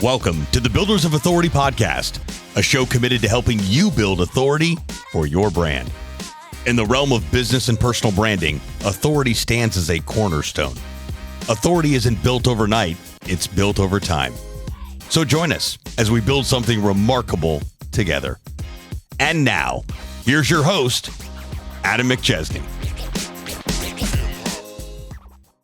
Welcome to the Builders of Authority podcast, a show committed to helping you build authority for your brand. In the realm of business and personal branding, authority stands as a cornerstone. Authority isn't built overnight, it's built over time. So join us as we build something remarkable together. And now, here's your host, Adam McChesney.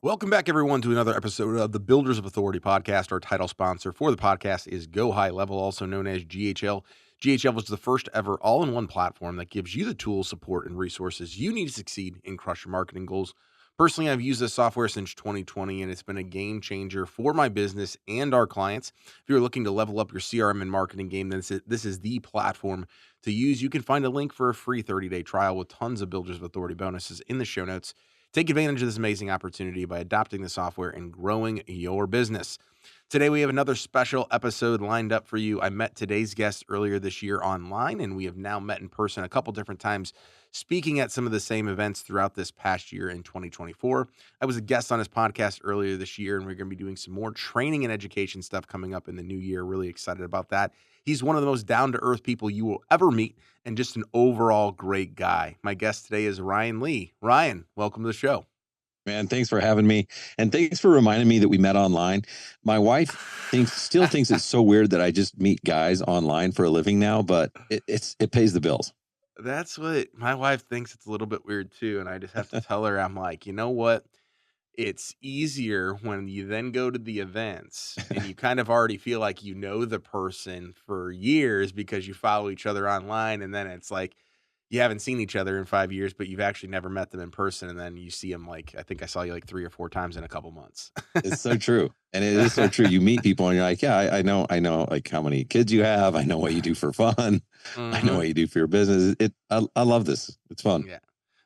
Welcome back, everyone, to another episode of the Builders of Authority podcast. Our title sponsor for the podcast is Go High Level, also known as GHL. GHL was the first ever all-in-one platform that gives you the tools, support, and resources you need to succeed and crush your marketing goals. Personally, I've used this software since 2020, and it's been a game changer for my business and our clients. If you're looking to level up your CRM and marketing game, then this is the platform to use. You can find a link for a free 30-day trial with tons of Builders of Authority bonuses in the show notes. Take advantage of this amazing opportunity by adopting the software and growing your business. Today, we have another special episode lined up for you. I met today's guest earlier this year online, and we have now met in person a couple different times, speaking at some of the same events throughout this past year in 2024. I was a guest on his podcast earlier this year, and we're going to be doing some more training and education stuff coming up in the new year. Really excited about that. He's one of the most down-to-earth people you will ever meet, and just an overall great guy. My guest today is Ryan Lee. Ryan, welcome to the show. Man, thanks for having me. And thanks for reminding me that we met online. My wife still thinks it's so weird that I just meet guys online for a living now, but it pays the bills. That's what my wife thinks. It's a little bit weird too. And I just have to tell her, I'm like, you know what? It's easier when you then go to the events and you kind of already feel like you know the person for years because you follow each other online. And then it's like, you haven't seen each other in 5 years, but you've actually never met them in person. And then you see them like, I think I saw you like 3 or 4 times in a couple months. It's so true. And it is so true. You meet people and you're like, yeah, I know like how many kids you have. I know what you do for fun. I know what you do for your business. I love this. It's fun. Yeah.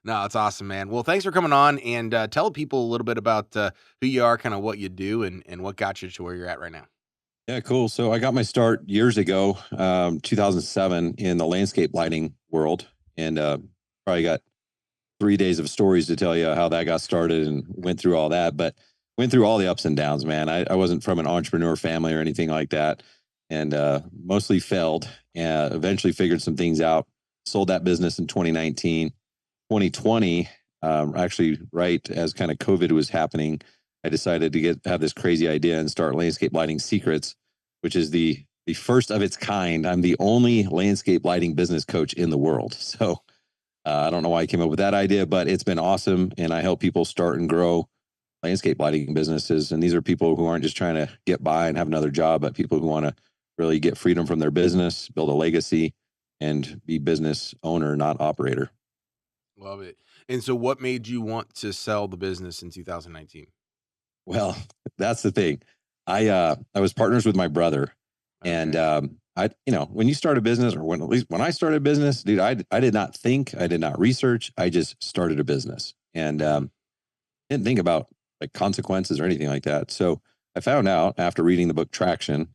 No, it's awesome, man. Well, thanks for coming on and tell people a little bit about who you are, kind of what you do and what got you to where you're at right now. Yeah, cool. So I got my start years ago, 2007 in the landscape lighting world. And probably got 3 days of stories to tell you how that got started and went through all that, but went through all the ups and downs, man. I wasn't from an entrepreneur family or anything like that, and mostly failed. Eventually figured some things out, sold that business in 2019. 2020, actually right as kind of COVID was happening, I decided to have this crazy idea and start Landscape Lighting Secrets, which is the first of its kind. I'm the only landscape lighting business coach in the world. So I don't know why I came up with that idea, but it's been awesome. And I help people start and grow landscape lighting businesses. And these are people who aren't just trying to get by and have another job, but people who want to really get freedom from their business, build a legacy, and be business owner, not operator. Love it. And so what made you want to sell the business in 2019? Well, that's the thing. I was partners with my brother. Okay. And when you start a business, or at least when I started a business, dude, I did not think, I did not research. I just started a business and didn't think about like consequences or anything like that. So I found out after reading the book Traction,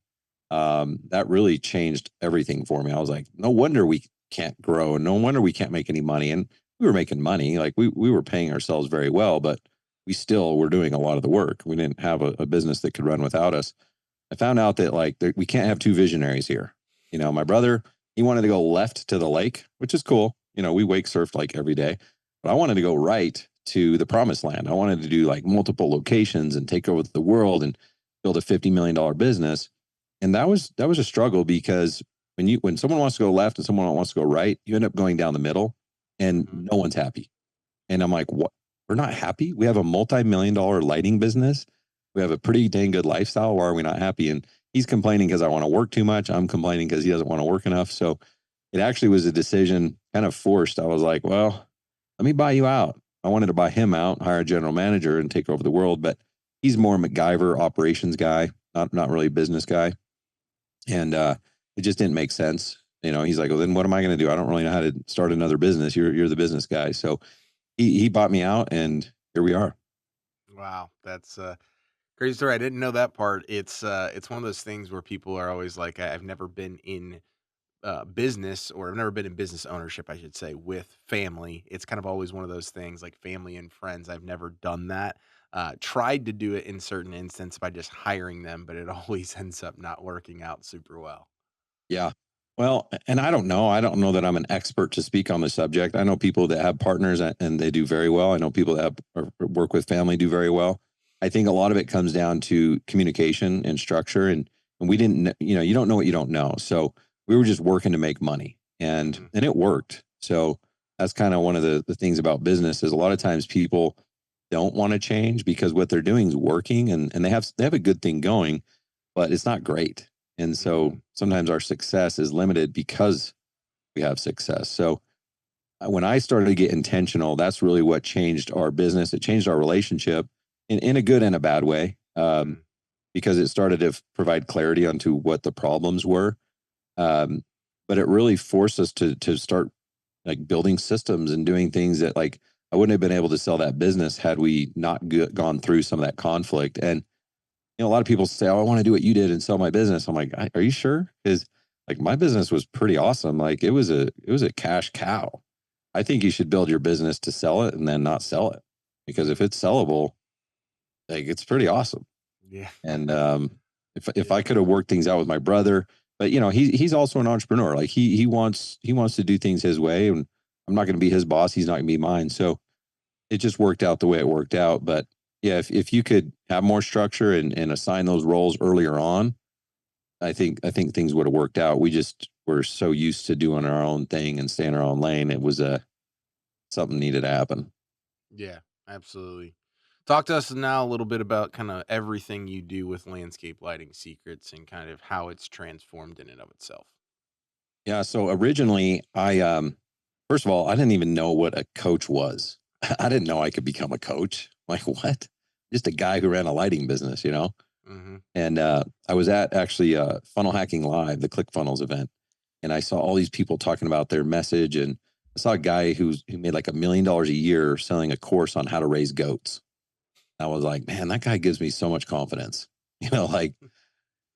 that really changed everything for me. I was like, no wonder we can't grow, and no wonder we can't make any money. And we were making money, like we were paying ourselves very well, but we still were doing a lot of the work. We didn't have a business that could run without us. I found out that we can't have two visionaries here. You know, my brother, he wanted to go left to the lake, which is cool. You know, we wake surfed like every day, but I wanted to go right to the promised land. I wanted to do like multiple locations and take over the world and build a $50 million business. And that was a struggle because when someone wants to go left and someone wants to go right, you end up going down the middle and no one's happy. And I'm like, what? We're not happy. We have a multi-million-dollar lighting business. We have a pretty dang good lifestyle. Why are we not happy? And he's complaining because I want to work too much. I'm complaining because he doesn't want to work enough. So it actually was a decision kind of forced. I was like, well, let me buy you out. I wanted to buy him out, hire a general manager and take over the world. But he's more MacGyver operations guy, not really a business guy. And it just didn't make sense. You know, he's like, well, then what am I going to do? I don't really know how to start another business. You're the business guy. So he bought me out and here we are. Wow. That's crazy story. I didn't know that part. It's one of those things where people are always like, I've never been in business, or I've never been in business ownership, I should say, with family. It's kind of always one of those things like family and friends. I've never done that. tried to do it in certain instances by just hiring them, but it always ends up not working out super well. Yeah. Well, and I don't know. I don't know that I'm an expert to speak on the subject. I know people that have partners and they do very well. I know people that have, or work with family do very well. I think a lot of it comes down to communication and structure. And we didn't, you don't know what you don't know. So we were just working to make money, and Mhm. it worked. So that's kind of one of the things about business is a lot of times people don't want to change because what they're doing is working, and they have a good thing going, but it's not great. And so Mhm. sometimes our success is limited because we have success. So when I started to get intentional, that's really what changed our business. It changed our relationship in a good and a bad way, Mhm. because it started to provide clarity onto what the problems were. Um, but it really forced us to start like building systems and doing things that like I wouldn't have been able to sell that business had we not gone through some of that conflict. And a lot of people say, "Oh, I want to do what you did and sell my business." I'm like, "Are you sure?" Because like my business was pretty awesome. Like it was a cash cow. I think you should build your business to sell it and then not sell it, because if it's sellable, like it's pretty awesome. Yeah. And if Yeah. I could have worked things out with my brother, but he's also an entrepreneur. Like he wants to do things his way, and I'm not going to be his boss. He's not going to be mine. So it just worked out the way it worked out. But yeah, if you could have more structure and assign those roles earlier on, I think things would have worked out. We just were so used to doing our own thing and staying in our own lane. It was something needed to happen. Yeah, absolutely. Talk to us now a little bit about kind of everything you do with Landscape Lighting Secrets and kind of how it's transformed in and of itself. Yeah. So originally, I first of all, I didn't even know what a coach was. I didn't know I could become a coach. Like what? Just a guy who ran a lighting business. Mhm. And I was at actually Funnel Hacking Live, the ClickFunnels event, and I saw all these people talking about their message. And I saw a guy who made like $1 million a year selling a course on how to raise goats. I was like, man, that guy gives me so much confidence. Like,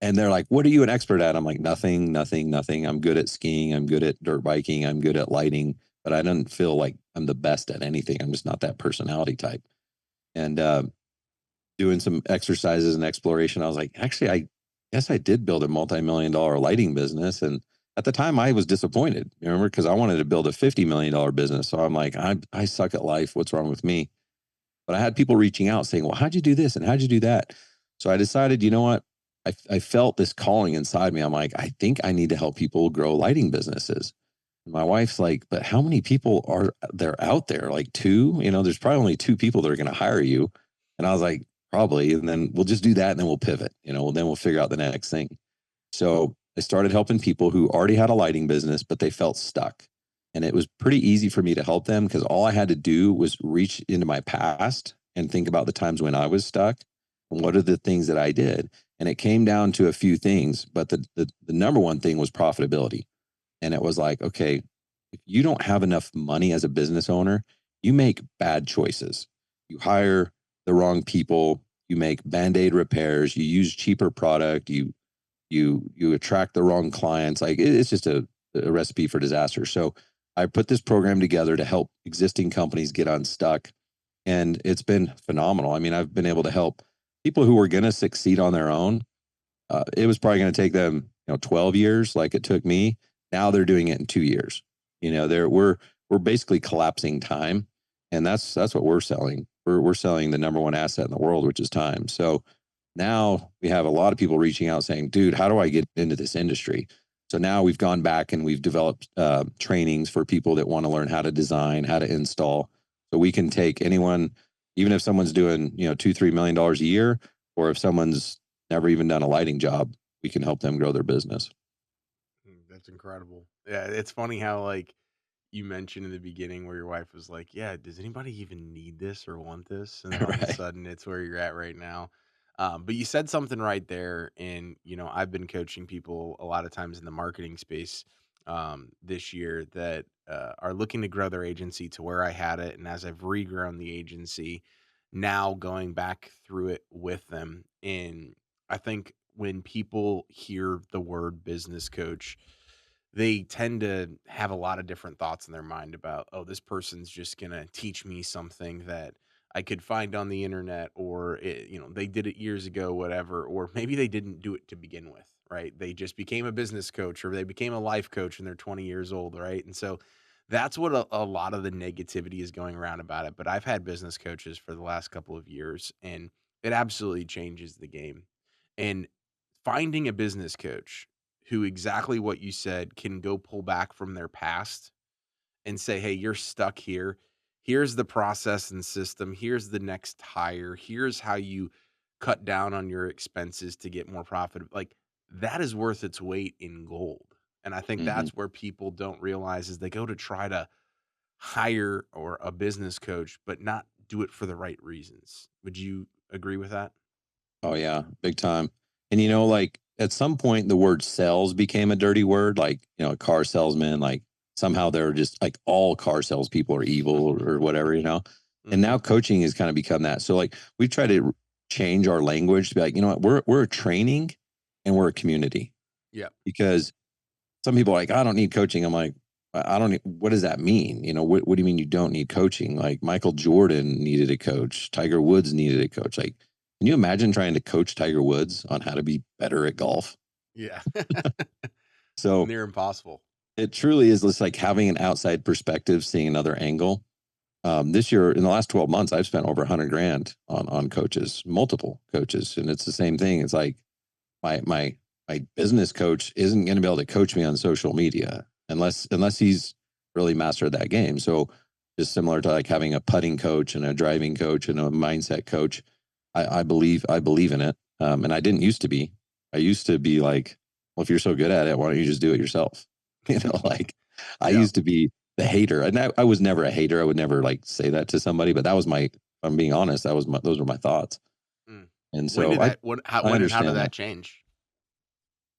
and they're like, what are you an expert at? I'm like, nothing, nothing, nothing. I'm good at skiing. I'm good at dirt biking. I'm good at lighting, but I don't feel like I'm the best at anything. I'm just not that personality type. And doing some exercises and exploration, I was like, actually, I guess I did build a multi-million-dollar lighting business. And at the time, I was disappointed. You remember, because I wanted to build a $50 million business. So I'm like, I suck at life. What's wrong with me? But I had people reaching out saying, well, how'd you do this and how'd you do that? So I decided, you know what? I felt this calling inside me. I'm like, I think I need to help people grow lighting businesses. And my wife's like, but how many people are there out there? Like two? There's probably only two people that are going to hire you. And I was like, probably. And then we'll just do that and then we'll pivot. Then we'll figure out the next thing. So I started helping people who already had a lighting business, but they felt stuck. And it was pretty easy for me to help them because all I had to do was reach into my past and think about the times when I was stuck and what are the things that I did. And it came down to a few things, but the number one thing was profitability. And it was like, okay, if you don't have enough money as a business owner, you make bad choices. You hire the wrong people, you make band-aid repairs, you use cheaper product, you attract the wrong clients. Like it's just a recipe for disaster. So I put this program together to help existing companies get unstuck, and it's been phenomenal. I mean, I've been able to help people who were going to succeed on their own. It was probably going to take them 12 years like it took me. Now they're doing it in 2 years. We're basically collapsing time, and that's what we're selling. We're selling the number one asset in the world, which is time. So now we have a lot of people reaching out saying, dude, how do I get into this industry? So now we've gone back and we've developed trainings for people that want to learn how to design, how to install. So we can take anyone, even if someone's doing, $2-3 million a year, or if someone's never even done a lighting job, we can help them grow their business. That's incredible. Yeah, it's funny how like you mentioned in the beginning where your wife was like, "Yeah, does anybody even need this or want this?" And then all of a Right. sudden, it's where you're at right now. But you said something right there, and I've been coaching people a lot of times in the marketing space this year that are looking to grow their agency to where I had it, and as I've regrown the agency, now going back through it with them, and I think when people hear the word business coach they tend to have a lot of different thoughts in their mind about, oh, this person's just gonna teach me something that I could find on the internet, or they did it years ago, whatever, or maybe they didn't do it to begin with, right? They just became a business coach, or they became a life coach and they're 20 years old, right? And so that's what a lot of the negativity is going around about it. But I've had business coaches for the last couple of years, and it absolutely changes the game. And finding a business coach who, exactly what you said, can go pull back from their past and say, "Hey, you're stuck here. Here's the process and system. Here's the next hire. Here's how you cut down on your expenses to get more profit." Like, that is worth its weight in gold. And I think Hmm. that's where people don't realize is they go to try to hire or a business coach, but not do it for the right reasons. Would you agree with that? Oh yeah, big time. And like at some point the word sales became a dirty word, like, a car salesman, like somehow they're just like all car salespeople are evil or whatever. And Mhm. now coaching has kind of become that. So like we try to change our language to be like, what, we're a training and we're a community. Yeah. Because some people are like, I don't need coaching. I'm like, I don't need, what does that mean? What do you mean you don't need coaching? Like Michael Jordan needed a coach, Tiger Woods needed a coach. Like, can you imagine trying to coach Tiger Woods on how to be better at golf? Yeah. So Near impossible. it truly is just like having an outside perspective, seeing another angle. This year, in the last 12 months, I've spent over 100 grand on coaches, multiple coaches. And it's the same thing. It's like, my business coach isn't going to be able to coach me on social media unless he's really mastered that game. So just similar to like having a putting coach and a driving coach and a mindset coach, I believe in it. And I didn't used to be. I used to be like, well, if you're so good at it, why don't you just do it yourself? Like I Yeah. used to be the hater, and I was never a hater. I would never like say that to somebody, but that was my. If I'm being honest. Those were my thoughts, Mm. and When so did I that I when and how did understand that. that change?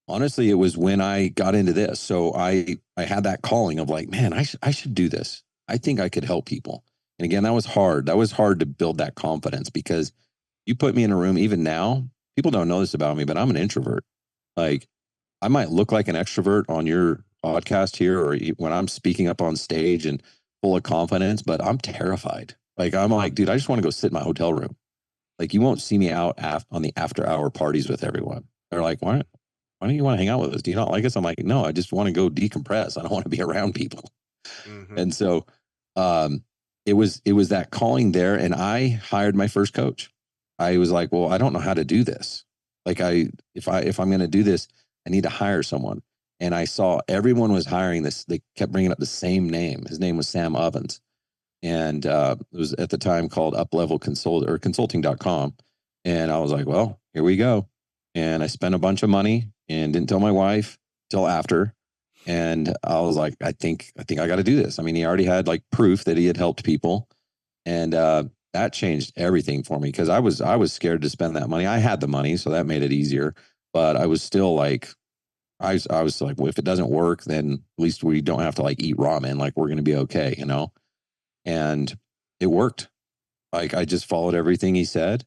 Honestly, it was when I got into this. So I had that calling of like, man, I should do this. I think I could help people. And again, that was hard. That was hard to build that confidence because you put me in a room, even now, people don't know this about me, but I'm an introvert. Like I might look like an extrovert on your podcast here or when I'm speaking up on stage and full of confidence, but I'm terrified. Like I'm like, dude, I just want to go sit in my hotel room. Like you won't see me out on the after hour parties with everyone. They're like, why don't you want to hang out with us? Do you not like us? I'm like, no, I just want to go decompress. I don't want to be around people. Mhm. And so um it was that calling there. And I hired my first coach. I was like, well, I don't know how to do this. Like if I'm gonna do this, I need to hire someone. And I saw everyone was hiring this. They kept bringing up the same name. His name was Sam Ovens. And it was at the time called Up Level Consult or consulting.com. And I was like, well, here we go. And I spent a bunch of money and didn't tell my wife till after. And I was like, I think I got to do this. I mean, he already had like proof that he had helped people. And that changed everything for me because I was scared to spend that money. I had the money, so that made it easier. But I was still like, I was like, well, if it doesn't work, then at least we don't have to like eat ramen. Like we're gonna be okay. And it worked. Like I just followed everything he said,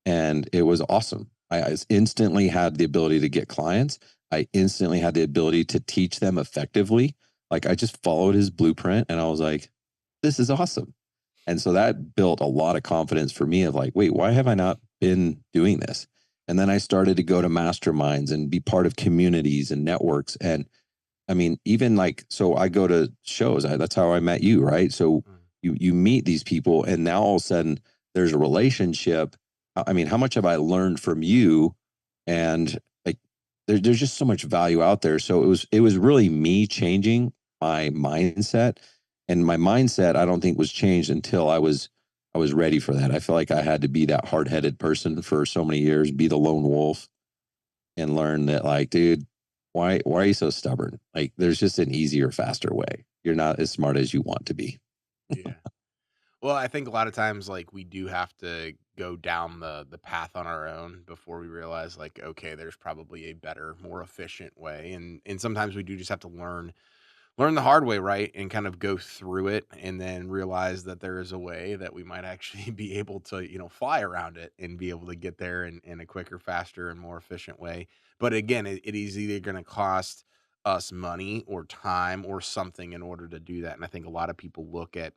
and it was awesome. I instantly had the ability to get clients. I instantly had the ability to teach them effectively. Like I just followed his blueprint, and I was like, "This is awesome." And so that built a lot of confidence for me of like, wait, why have I not been doing this? And then I started to go to masterminds and be part of communities and networks. And I mean, even like, so I go to shows. That's how I met you, right? So Mm. you meet these people, and now all of a sudden there's a relationship. I mean, how much have I learned from you? And like, there's just so much value out there. So it was really me changing my mindset, and my mindset I don't think was changed until I was ready for that. I feel like I had to be that hard headed person for so many years, be the lone wolf, and learn that like, dude, why are you so stubborn? Like there's just an easier, faster way. You're not as smart as you want to be. Yeah. Well, I think a lot of times, like, we do have to go down the path on our own before we realize, like, okay, there's probably a better, more efficient way, and sometimes we do just have to learn the hard way, right? And kind of go through it and then realize that there is a way that we might actually be able to, fly around it and be able to get there in a quicker, faster, and more efficient way. But again, it is either going to cost us money or time or something in order to do that. And I think a lot of people look at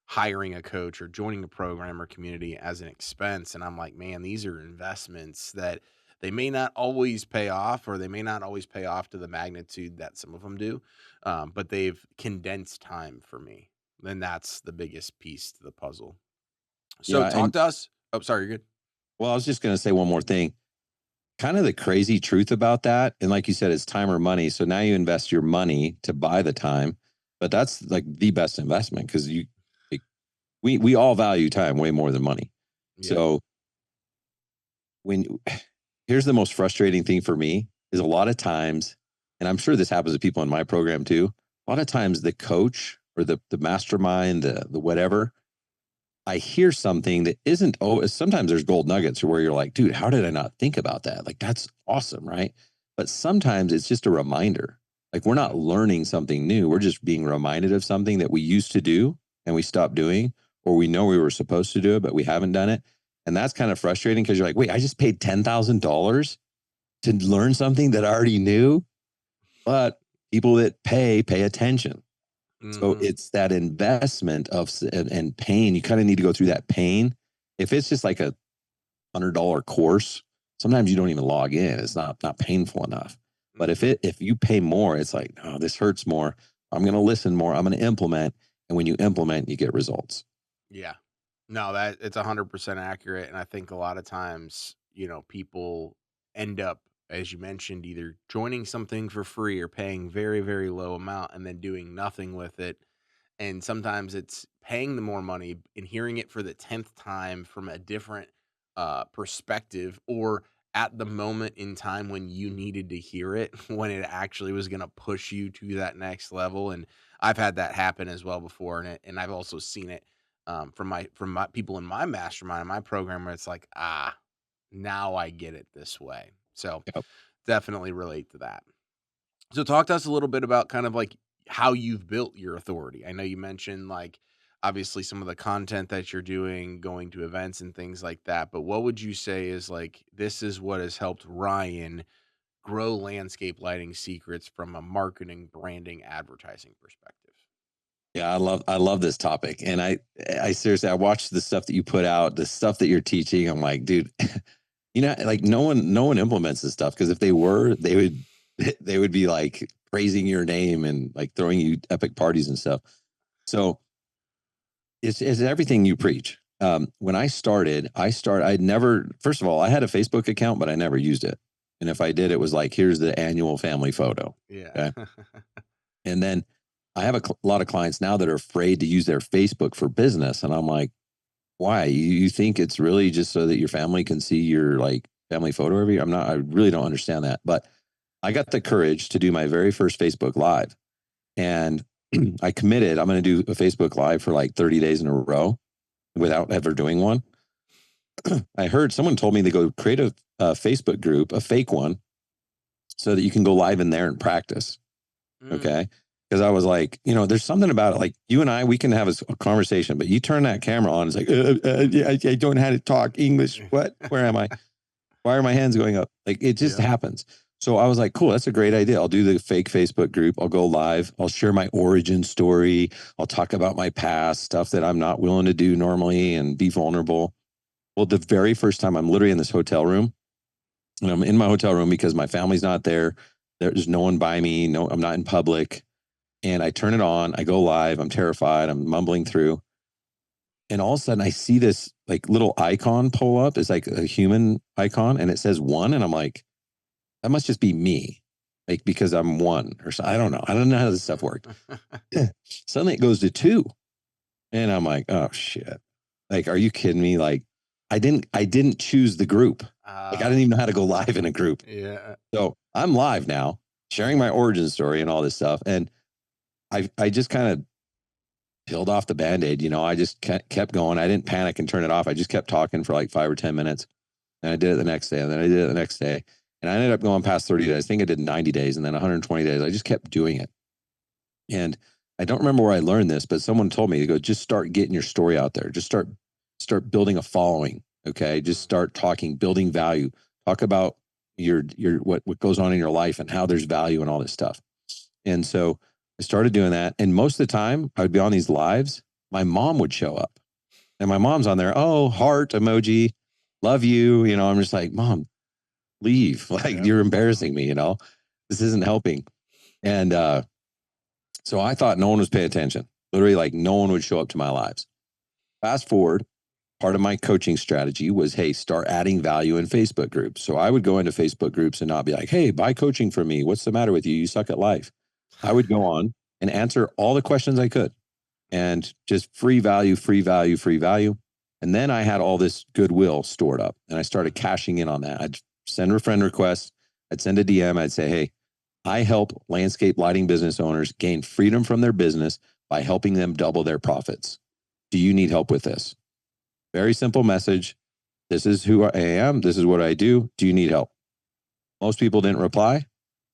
hiring a coach or joining a program or community as an expense. And I'm like, man, these are investments that they may not always pay off, or they may not always pay off to the magnitude that some of them do. But they've condensed time for me. And that's the biggest piece to the puzzle. So Yeah. talk And to us. Oh, sorry, you're good. well, I was just going to say one more thing. Kind of the crazy truth about that. And like you said, it's time or money. So now you invest your money to buy the time, but that's like the best investment because like, we all value time way more than money. Yeah. So when here's the most frustrating thing for me is a lot of times, and I'm sure this happens to people in my program too. A lot of times the coach or the mastermind, the whatever, I hear something that isn't, oh, sometimes there's gold nuggets where you're like, dude, how did I not think about that? Like, that's awesome, right? But sometimes it's just a reminder. Like, we're not learning something new. We're just being reminded of something that we used to do and we stopped doing, or we know we were supposed to do it, but we haven't done it. And that's kind of frustrating because you're like, wait, I just paid $10,000 to learn something that I already knew. But people that pay attention. So Mm-hmm. it's that investment of and pain. You kind of need to go through that pain. If it's just like a $100 course, sometimes you don't even log in. It's not painful enough. But if you pay more, it's like, oh, this hurts more. I'm going to listen more. I'm going to implement. And when you implement, you get results. Yeah. No, that it's 100% accurate. And I think a lot of times, people end up, as you mentioned, either joining something for free or paying very, very low amount and then doing nothing with it. And sometimes it's paying the more money and hearing it for the 10th time from a different perspective, or at the moment in time when you needed to hear it, when it actually was going to push you to that next level. And I've had that happen as well before. And I've also seen it from my people in my mastermind, my program, where it's like, now I get it this way. So Yep. definitely relate to that. So talk to us a little bit about kind of like how you've built your authority. I know you mentioned like obviously some of the content that you're doing, going to events and things like that, but what would you say is like this is what has helped Ryan grow landscape lighting secrets from a marketing, branding, advertising perspective? Yeah, I love this topic. And I seriously, I watched the stuff that you put out, the stuff that you're teaching. I'm like, dude, like no one implements this stuff because if they were, they would be like praising your name and like throwing you epic parties and stuff. So it's everything you preach. When I'd never, first of all, I had a Facebook account, but I never used it. And if I did, it was like, here's the annual family photo. Yeah. Okay. And then I have a lot of clients now that are afraid to use their Facebook for business. And I'm like, why? You think it's really just so that your family can see your like family photo every year? I really don't understand that. But I got the courage to do my very first Facebook Live. And I committed, I'm going to do a Facebook Live for like 30 days in a row without ever doing one. I heard someone told me to go create a Facebook group, a fake one, so that you can go live in there and practice. Mm, Okay. Because I was like, there's something about it. Like you and I, we can have a conversation, but you turn that camera on, it's like, yeah, I don't know how to talk English. What? Where am I? Why are my hands going up? Like it just yeah. happens. So I was like, cool, that's a great idea. I'll do the fake Facebook group. I'll go live. I'll share my origin story. I'll talk about my past, stuff that I'm not willing to do normally and be vulnerable. Well, the very first time I'm literally in this hotel room, and I'm in my hotel room because my family's not there. There's no one by me. No, I'm not in public. And I turn it on. I go live. I'm terrified. I'm mumbling through. And all of a sudden I see this like little icon pull up. It's like a human icon and it says one. And I'm like, that must just be me. Like, because I'm one or so. I don't know. I don't know how this stuff worked. Suddenly it goes to two. And I'm like, oh shit. Like, are you kidding me? Like, I didn't choose the group. Like, I didn't even know how to go live in a group. Yeah. So I'm live now, sharing my origin story and all this stuff. And I just kind of peeled off the Band-Aid. I just kept going. I didn't panic and turn it off. I just kept talking for like 5 or 10 minutes. And I did it the next day. And then I did it the next day. And I ended up going past 30 days. I think I did 90 days and then 120 days. I just kept doing it. And I don't remember where I learned this, but someone told me to go, just start getting your story out there. Just start building a following. Okay. Just start talking, building value. Talk about your what goes on in your life and how there's value and all this stuff. And so I started doing that. And most of the time I would be on these lives my mom would show up, and my mom's on there. Oh, heart emoji, love you. I'm just like, Mom, leave. Like, you're embarrassing me. This isn't helping. And so I thought no one was paying attention. Literally, like, no one would show up to my lives. Fast forward, part of my coaching strategy was, hey, start adding value in Facebook groups. So I would go into Facebook groups and not be like, hey, buy coaching from me. What's the matter with you? You suck at life. I would go on and answer all the questions I could and just free value, free value, free value. And then I had all this goodwill stored up, and I started cashing in on that. I'd send a friend request. I'd send a DM. I'd say, hey, I help landscape lighting business owners gain freedom from their business by helping them double their profits. Do you need help with this? Very simple message. This is who I am. This is what I do. Do you need help? Most people didn't reply.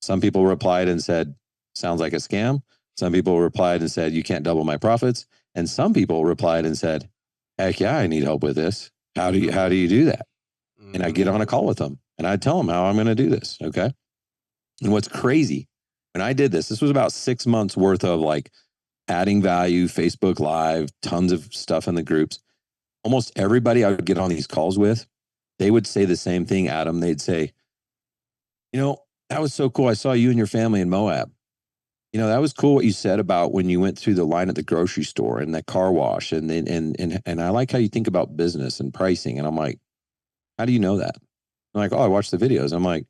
Some people replied and said, sounds like a scam. Some people replied and said, you can't double my profits. And some people replied and said, heck yeah, I need help with this. How do you do that? And I get on a call with them and I tell them how I'm going to do this. Okay. And what's crazy, when I did this was about 6 months worth of like adding value, Facebook Live, tons of stuff in the groups. Almost everybody I would get on these calls with, they would say the same thing, Adam. They'd say, that was so cool. I saw you and your family in Moab. That was cool what you said about when you went through the line at the grocery store and that car wash. And I like how you think about business and pricing. And I'm like, how do you know that? I'm like, oh, I watched the videos. I'm like,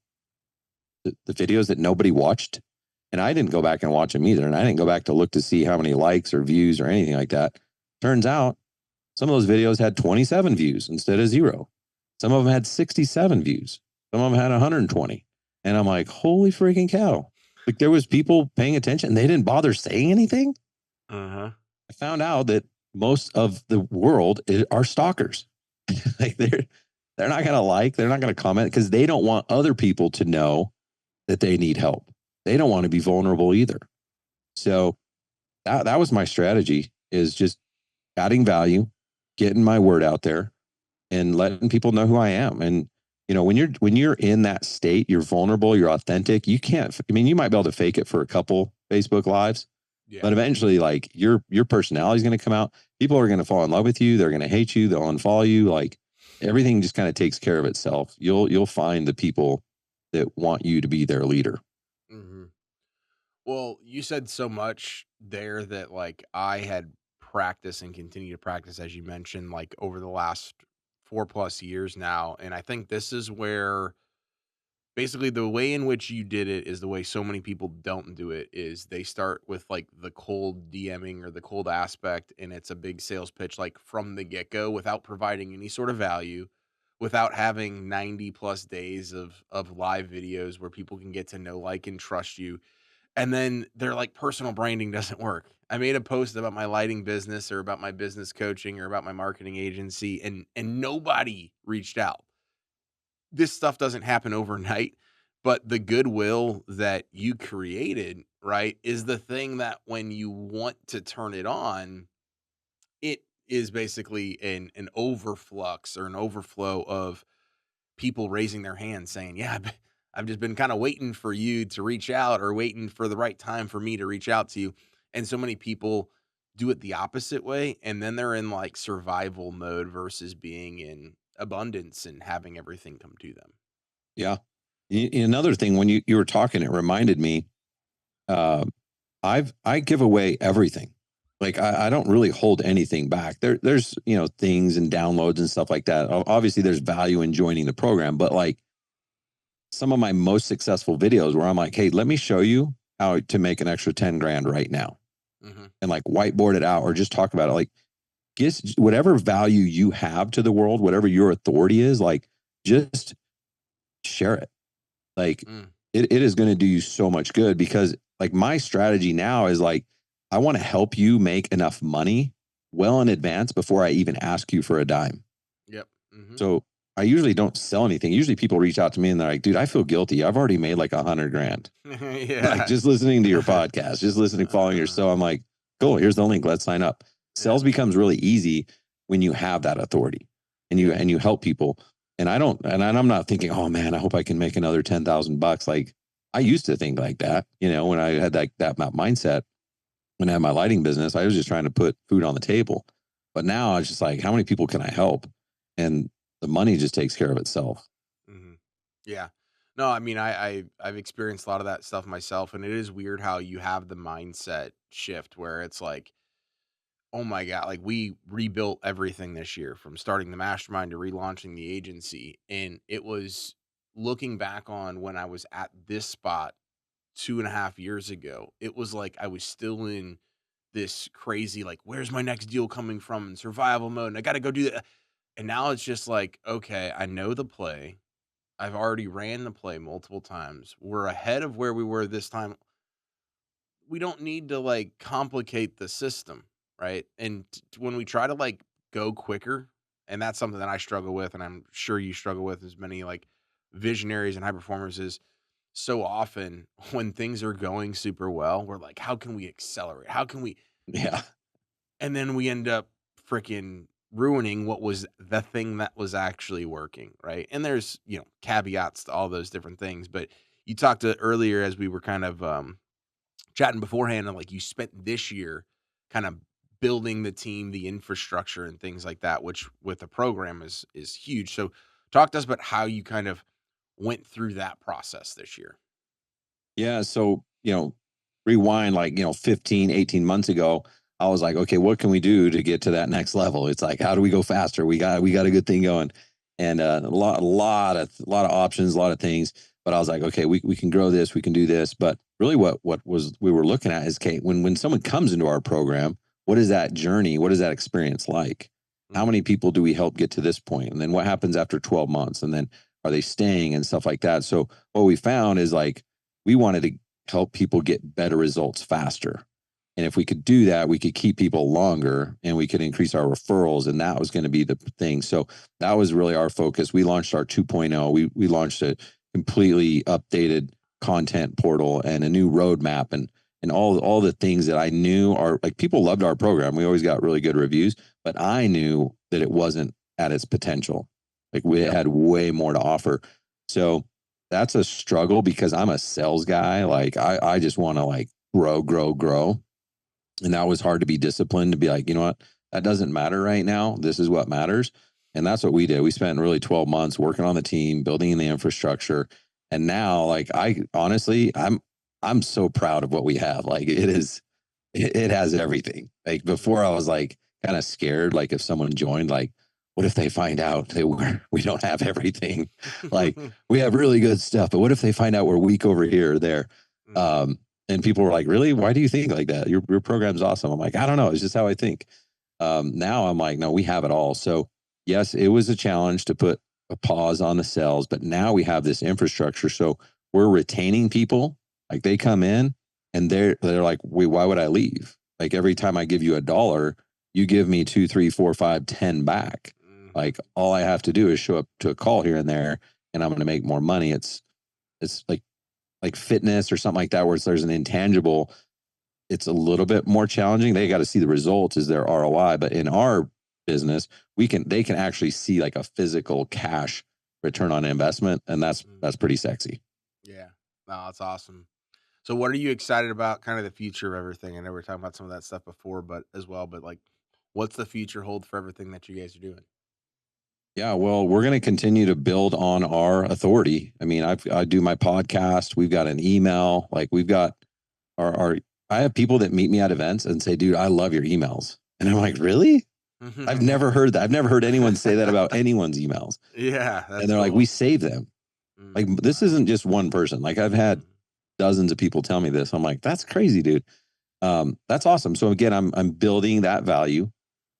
the videos that nobody watched. And I didn't go back and watch them either. And I didn't go back to look to see how many likes or views or anything like that. Turns out some of those videos had 27 views instead of 0. Some of them had 67 views. Some of them had 120. And I'm like, holy freaking cow. Like, there was people paying attention. They didn't bother saying anything. I found out that most of the world are stalkers. Like, they're not going to they're not going to comment because they don't want other people to know that they need help. They don't want to be vulnerable either. So that was my strategy, is just adding value, getting my word out there, and letting people know who I am. And when you're in that state, you're vulnerable, you're authentic. You might be able to fake it for a couple Facebook lives, but eventually, like, your personality is going to come out. People are going to fall in love with you. They're going to hate you. They'll unfollow you. Like, everything just kind of takes care of itself. You'll find the people that want you to be their leader. Mm-hmm. Well, you said so much there that, like, I had practiced and continue to practice, as you mentioned, like, over the last 4+ years now. And I think this is where basically the way in which you did it is the way so many people don't do it. Is they start with like the cold DMing or the cold aspect, and it's a big sales pitch, like, from the get-go, without providing any sort of value, without having 90+ days of live videos where people can get to know, like, and trust you. And then they're like, personal branding doesn't work. I made a post about my lighting business or about my business coaching or about my marketing agency, and nobody reached out. This stuff doesn't happen overnight, but the goodwill that you created, right, is the thing that when you want to turn it on, it is basically an overflux or an overflow of people raising their hands saying, yeah, I've just been kind of waiting for you to reach out, or waiting for the right time for me to reach out to you. And so many people do it the opposite way. And then they're in like survival mode versus being in abundance and having everything come to them. Yeah. Another thing, when you were talking, it reminded me, I give away everything. Like, I don't really hold anything back. There's things and downloads and stuff like that. Obviously, there's value in joining the program, but like, some of my most successful videos where I'm like, hey, let me show you how to make an extra 10 grand right now, and like whiteboard it out or just talk about it. Like, just whatever value you have to the world, whatever your authority is, like, just share it. Like, it is going to do you so much good, because like, my strategy now is like, I want to help you make enough money well in advance before I even ask you for a dime. Yep. So I usually don't sell anything. Usually people reach out to me and they're like, dude, I feel guilty. I've already made like 100 grand. Like, just listening to your podcast, just listening, following your. So I'm like, cool, here's the link. Let's sign up. Sales becomes really easy when you have that authority and you help people. And I'm not thinking, oh man, I hope I can make another $10,000. Like, I used to think like that, when I had that mindset. when I had my lighting business, I was just trying to put food on the table. But now it's just like, how many people can I help? And the money just takes care of itself. Hmm. Yeah. No, I mean, I've experienced a lot of that stuff myself, and it is weird how you have the mindset shift where it's like, oh my God, like we rebuilt everything this year from starting the mastermind to relaunching the agency. And it was looking back on when I was at this spot 2.5 years ago, it was like I was still in this crazy, like, where's my next deal coming from in survival mode? And I got to go do that. And now it's just like, okay, I know the play. I've already ran the play multiple times. We're ahead of where we were this time. We don't need to like complicate the system, right? And when we try to like go quicker, and that's something that I struggle with, and I'm sure you struggle with as many like visionaries and high performers is so often when things are going super well, we're like, how can we accelerate? How can we? Yeah. And then we end up freaking ruining what was the thing that was actually working, right? And there's, caveats to all those different things, but you talked to earlier as we were kind of chatting beforehand, and like you spent this year kind of building the team, the infrastructure and things like that, which with the program is huge. So talk to us about how you kind of went through that process this year. Yeah. So, rewind like, 15, 18 months ago, I was like, okay, what can we do to get to that next level? It's like, how do we go faster? We got a good thing going. And a lot of options, a lot of things. But I was like, okay, we can grow this, we can do this. But really what was we were looking at is, okay, when someone comes into our program, what is that journey? What is that experience like? How Mhm. many people do we help get to this point? And then what happens after 12 months? And then are they staying and stuff like that? So what we found is like, we wanted to help people get better results faster. And if we could do that, we could keep people longer and we could increase our referrals. And that was going to be the thing. So that was really our focus. We launched our 2.0. We launched a completely updated content portal and a new roadmap and all the things that I knew are like people loved our program. We always got really good reviews, but I knew that it wasn't at its potential. Like we Yep. had way more to offer. So that's a struggle because I'm a sales guy. Like I just want to like grow, grow, grow. And that was hard to be disciplined to be like, you know what? That doesn't matter right now. This is what matters. And that's what we did. We spent really 12 months working on the team, building the infrastructure. And now like I honestly, I'm so proud of what we have. Like it has everything. Like before I was like kind of scared. Like if someone joined, like, what if they find out that we don't have everything? Like we have really good stuff, but what if they find out we're weak over here or there? Mhm. Um, and people were like, really? Why do you think like that? Your program's awesome. I'm like, I don't know. It's just how I think. Now I'm like, no, we have it all. So yes, it was a challenge to put a pause on the sales, but now we have this infrastructure. So we're retaining people. Like they come in and they're like, wait, why would I leave? Like every time I give you $1, you give me 2, 3, 4, 5, 10 back. Mhm. Like all I have to do is show up to a call here and there and I'm going to make more money. It's like fitness or something like that, where there's an intangible, it's a little bit more challenging. They got to see the results as their ROI. But in our business, they can actually see like a physical cash return on investment. And Mhm. that's pretty sexy. Yeah. No, that's awesome. So what are you excited about kind of the future of everything? I know we are talking about some of that stuff before, but as well, but like what's the future hold for everything that you guys are doing? Yeah, well, we're going to continue to build on our authority. I mean, I do my podcast. We've got an email. Like we've got our I have people that meet me at events and say, dude, I love your emails. And I'm like, really? I've never heard that. I've never heard anyone say that about anyone's emails. Yeah, And that's they're like, we cool. save them. Like this Wow. isn't just one person. Like I've had Mhm. dozens of people tell me this. I'm like, that's crazy, dude. That's awesome. So again, I'm building that value.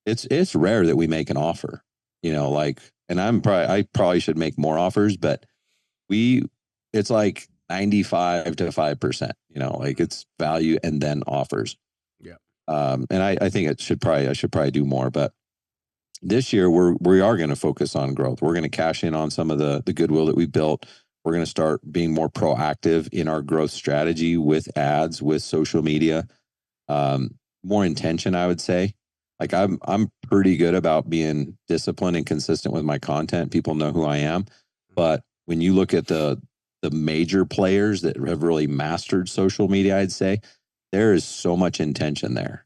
It's rare that we make an offer, Mhm. like, and I probably should make more offers, but we, it's like 95 to 5%, like Mhm. it's value and then offers. Yeah. And I think I should probably do more, but this year we are going to focus on growth. We're going to cash in on some of the goodwill that we built. We're going to start being more proactive in our growth strategy with ads, with social media, um, more intention, I would say. Like I'm pretty good about being disciplined and consistent with my content. People know who I am. Mhm. But when you look at the major players that have really mastered social media, I'd say there is so much intention there.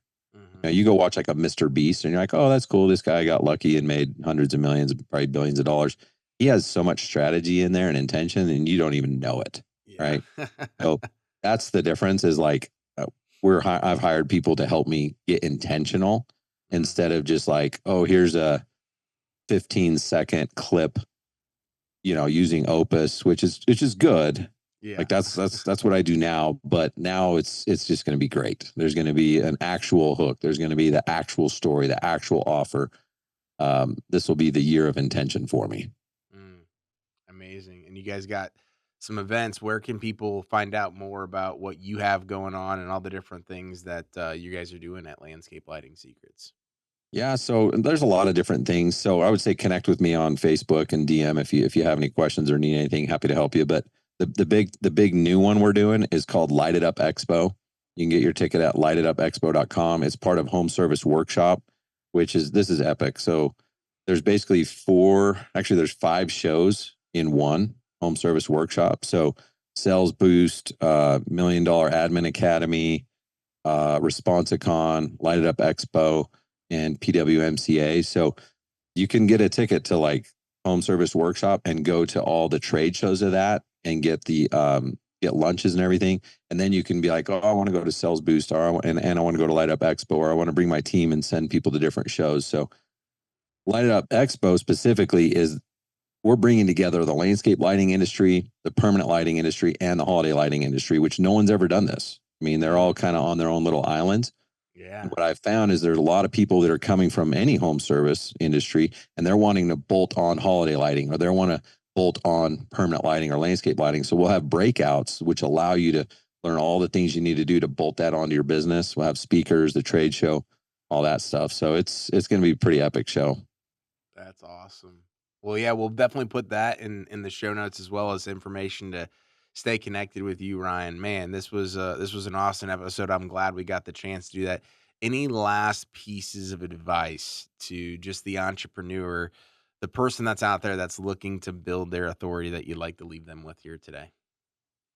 Now you go watch like a Mr. Beast and you're like, oh, that's cool. This guy got lucky and made hundreds of millions, probably billions of dollars. He has so much strategy in there and intention, and you don't even know it. Yeah. Right. So that's the difference is like, I've hired people to help me get intentional instead of just like, oh, here's a 15-second clip, using Opus, which is good. Yeah. Like that's what I do now, but now it's just going to be great. There's going to be an actual hook. There's going to be the actual story, the actual offer. This will be the year of intention for me. Amazing. And you guys got some events. Where can people find out more about what you have going on and all the different things that you guys are doing at Landscape Lighting Secrets? Yeah, so there's a lot of different things. So I would say connect with me on Facebook and DM if you have any questions or need anything. Happy to help you. But the big new one we're doing is called Light It Up Expo. You can get your ticket at lightitupexpo.com. It's part of Home Service Workshop, this is epic. So there's basically there's 5 shows in one Home Service Workshop. So Sales Boost, $1 Million Admin Academy, Responsicon, Light It Up Expo, and PWMCA. So you can get a ticket to like Home Service Workshop and go to all the trade shows of that and get the get lunches and everything. And then you can be like, oh, I want to go to Sales Boost, or I want to go to Light Up Expo, or I want to bring my team and send people to different shows. So Light It Up Expo specifically is we're bringing together the landscape lighting industry, the permanent lighting industry, and the holiday lighting industry, which no one's ever done this. I mean, they're all kind of on their own little islands. Yeah. And what I've found is there's a lot of people that are coming from any home service industry, and they're wanting to bolt on holiday lighting, or they want to bolt on permanent lighting or landscape lighting. So we'll have breakouts, which allow you to learn all the things you need to do to bolt that onto your business. We'll have speakers, the trade show, all that stuff. So it's going to be a pretty epic show. That's awesome. Well, yeah, we'll definitely put that in the show notes, as well as information to stay connected with you, Ryan. Man, this was an awesome episode. I'm glad we got the chance to do that. Any last pieces of advice to just the entrepreneur, the person that's out there that's looking to build their authority, that you'd like to leave them with here today?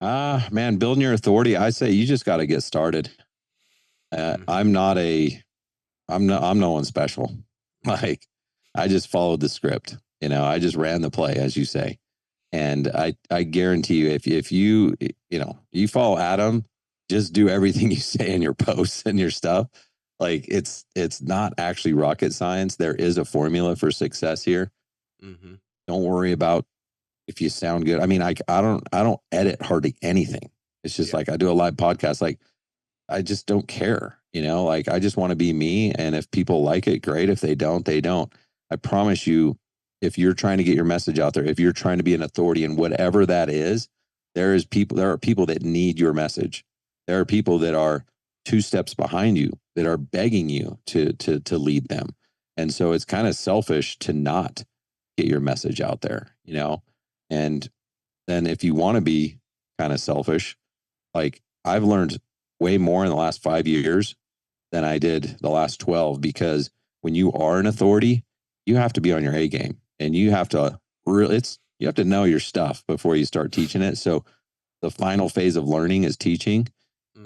Man, building your authority, I say you just got to get started. I'm no one special. Like, I just followed the script. I just ran the play, as you say. And I guarantee you, if you follow Adam, just do everything you say in your posts and your stuff. Like it's not actually rocket science. There is a formula for success here. Mm-hmm. Don't worry about if you sound good. I mean, I don't edit hardly anything. It's just like I do a live podcast. Like I just don't care, like I just want to be me. And if people like it, great. If they don't, they don't. I promise you, if you're trying to get your message out there, if you're trying to be an authority in whatever that is, there are people that need your message. There are people that are 2 steps behind you that are begging you to lead them. And so it's kind of selfish to not get your message out there, and then if you want to be kind of selfish, like I've learned way more in the last 5 years than I did the last 12, because when you are an authority, you have to be on your A game. And you have to you have to know your stuff before you start teaching it. So the final phase of learning is teaching,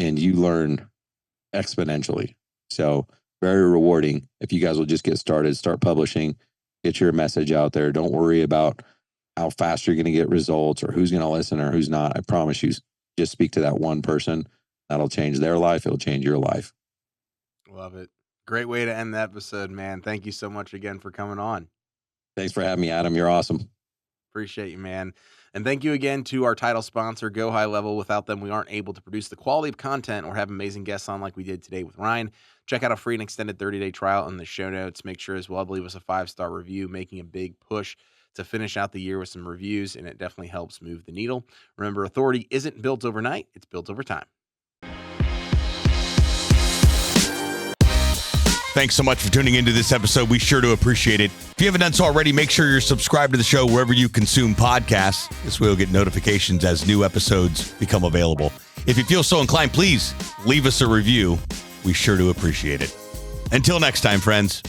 and you learn exponentially. So very rewarding. If you guys will just get started, start publishing, get your message out there. Don't worry about how fast you're going to get results or who's going to listen or who's not. I promise you, just speak to that one person. That'll change their life. It'll change your life. Love it. Great way to end the episode, man. Thank you so much again for coming on. Thanks for having me, Adam. You're awesome. Appreciate you, man. And thank you again to our title sponsor, Go High Level. Without them, we aren't able to produce the quality of content or have amazing guests on like we did today with Ryan. Check out a free and extended 30-day trial in the show notes. Make sure as well to leave us a 5-star review, making a big push to finish out the year with some reviews, and it definitely helps move the needle. Remember, authority isn't built overnight. It's built over time. Thanks so much for tuning into this episode. We sure do appreciate it. If you haven't done so already, make sure you're subscribed to the show wherever you consume podcasts. This way you'll get notifications as new episodes become available. If you feel so inclined, please leave us a review. We sure do appreciate it. Until next time, friends.